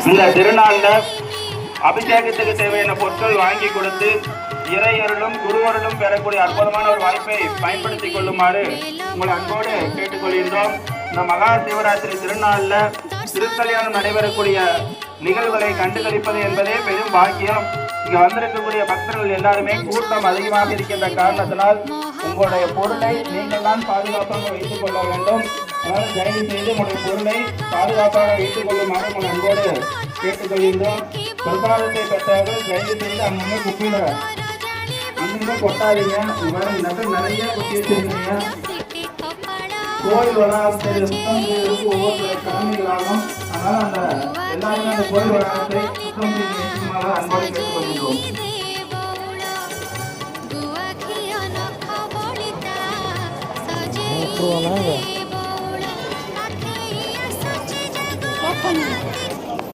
இந்த திருநாள்ல அபிஷேகத்துக்கு தேவையான பொருட்கள் வாங்கி கொடுத்து இறையருளும் குருவருளும் பெறக்கூடிய அற்புதமான ஒரு வாய்ப்பை பயன்படுத்திக் கொள்ளுமாறு உங்களை அன்போடு கேட்டுக்கொள்கின்றோம். இந்த மகா சிவராத்திரி திருநாள்ல திருக்கல்யாணம் நடைபெறக்கூடிய நிகழ்வுகளை கண்டுகளிப்பது என்பதே பெரும் பாக்கியம். இங்க வந்திருக்கக்கூடிய பக்தர்கள் எல்லாருமே கூட்டம் அதிகமாக இருக்கின்ற காரணத்தினால் உங்களுடைய பொருளை நீங்கள் தான் பாதுகாப்பாக வைத்துக் கொள்ள வேண்டும். அதனால் தயவு செய்து உங்களுடைய பொருளை பாதுகாப்பாக வைத்துக் கொள்ளுமாறு உங்கள் அன்போடு கேட்டுக்கொள்கின்றோம். பிரசாதத்தை பெற்றவர்கள் தயவு செய்து அங்கே குப்பையில அங்கே கொட்டாதீங்க. நகர் நிறைய கொட்டி வச்சிருக்கீங்க. கோயில் வளாகத்தை சுத்தம் செய்வதற்கு ஒவ்வொரு கடமைகளாகும். அதனால அந்த எல்லாருமே அந்த கோயில் வளாகத்தை சுத்தம் செய்து அன்போடு கேட்டுக்கொள்கின்றோம். Apa?